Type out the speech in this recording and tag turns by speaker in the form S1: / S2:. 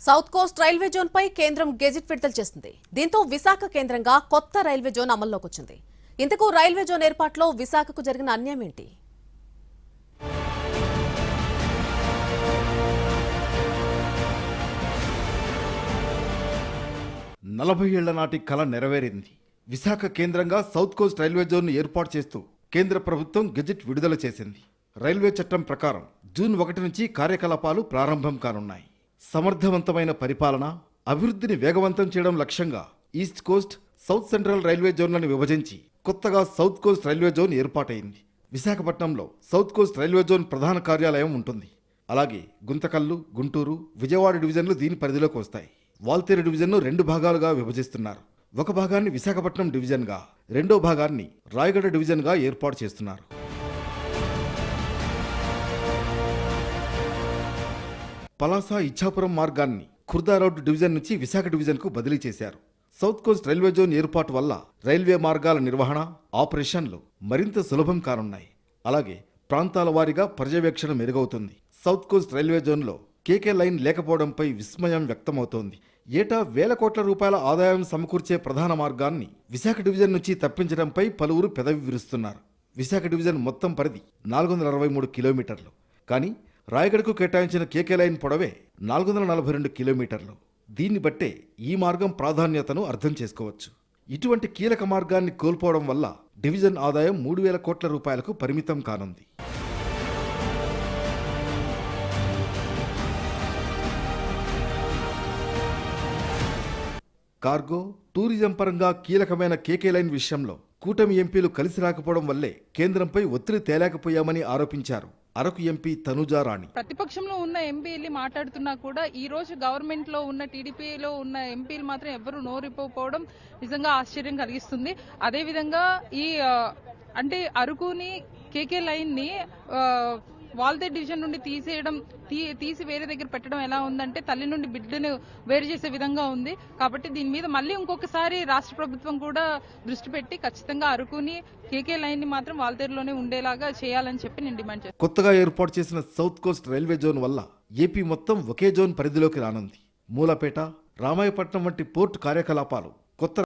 S1: South Coast railway zone పై కేంద్రం gazette విడుదల చేసింది. దీంతో విశాఖ కేంద్రంగా కొత్త రైల్వే జోన్ అమల్లోకి వచ్చింది. ఇంతకు రైల్వే జోన్ ఏర్పాటులో విశాఖకు జరిగిన అన్యాయం ఏంటి?
S2: నలభై ఏళ్ల నాటి కల నెరవేరింది. విశాఖ కేంద్రంగా సౌత్ కోస్ట్ రైల్వే జోన్ ఏర్పాటు చేస్తూ కేంద్ర ప్రభుత్వం గెజిట్ విడుదల చేసింది. రైల్వే చట్టం ప్రకారం జూన్ 1 నుంచి కార్యకలాపాలు ప్రారంభం కానున్నాయి. సమర్థవంతమైన పరిపాలన, అభివృద్ధిని వేగవంతం చేయడం లక్ష్యంగా east coast, south central railway జోన్లను విభజించి కొత్తగా సౌత్ కోస్ట్ రైల్వే జోన్ ఏర్పాటైంది. విశాఖపట్నంలో సౌత్ కోస్ట్ రైల్వే జోన్ ప్రధాన కార్యాలయం ఉంటుంది. అలాగే గుంతకల్లు, గుంటూరు, విజయవాడ డివిజన్లు దీని పరిధిలోకి వస్తాయి. వాల్తేరు డివిజన్ను 2 భాగాలుగా విభజిస్తున్నారు. ఒక భాగాన్ని విశాఖపట్నం డివిజన్గా, రెండో భాగాన్ని రాయగడ డివిజన్గా ఏర్పాటు చేస్తున్నారు. పలాస ఇచ్చాపురం మార్గాన్ని ఖుర్దా రోడ్డు డివిజన్ నుంచి విశాఖ డివిజన్కు బదిలీ చేశారు. సౌత్ కోస్ట్ రైల్వే జోన్ ఏర్పాటు వల్ల రైల్వే మార్గాల నిర్వహణ, ఆపరేషన్లు మరింత సులభం కానున్నాయి. అలాగే ప్రాంతాల వారీగా పర్యవేక్షణ మెరుగవుతుంది. సౌత్ కోస్ట్ రైల్వే జోన్లో కేకే లైన్ లేకపోవడంపై విస్మయం వ్యక్తమవుతోంది. ఏటా వేల కోట్ల రూపాయల ఆదాయం సమకూర్చే ప్రధాన మార్గాన్ని విశాఖ డివిజన్ నుంచి తప్పించడంపై పలువురు పెదవి విరుస్తున్నారు. విశాఖ డివిజన్ మొత్తం పరిధి 463 కిలోమీటర్లు. కానీ రాయగడకు కేటాయించిన కేకే లైన్ పొడవే 442 కిలోమీటర్లు. దీన్ని బట్టే ఈ మార్గం ప్రాధాన్యతను అర్థం చేసుకోవచ్చు. ఇటువంటి కీలక మార్గాన్ని కోల్పోవడం వల్ల డివిజన్ ఆదాయం 3000 కోట్ల రూపాయలకు పరిమితం కానుంది. కార్గో, టూరిజం పరంగా కీలకమైన కేకే లైన్ విషయంలో కూటమి ఎంపీలు కలిసి రాకపోవడం వల్లే కేంద్రంపై ఒత్తిడి తేలేకపోయామని ఆరోపించారు అరకు ఎంపీ తనుజా రాణి.
S3: ప్రతిపక్షంలో ఉన్న ఎంపీలు మాట్లాడుతున్నా కూడా ఈ రోజు గవర్నమెంట్ లో ఉన్న టీడీపీలో ఉన్న ఎంపీలు మాత్రం ఎవరు నోరిపోవడం నిజంగా ఆశ్చర్యం కలిగిస్తుంది. అదేవిధంగా ఈ అంటే అరకుని కేకే లైన్ ని వాల్తేరు డివిజన్ నుండి తీసి వేరే దగ్గర పెట్టడం ఎలా ఉందంటే తల్లి నుండి బిడ్డను వేరు చేసే విధంగా ఉంది. కాబట్టి దీని మీద మళ్ళీ ఇంకొకసారి రాష్ట్ర ప్రభుత్వం కూడా దృష్టి పెట్టి ఖచ్చితంగా అరకుని కేకే లైన్ ని మాత్రం వాల్తేరులోనే ఉండేలాగా చేయాలని చెప్పి నేను డిమాండ్ చేస్తాను.
S2: కొత్తగా ఏర్పాటు చేసిన సౌత్ కోస్ట్ రైల్వే జోన్ వల్ల ఏపీ మొత్తం ఒకే జోన్ పరిధిలోకి రానుంది. మూలపేట, రామాయపట్నం వంటి పోర్టు కార్యకలాపాలు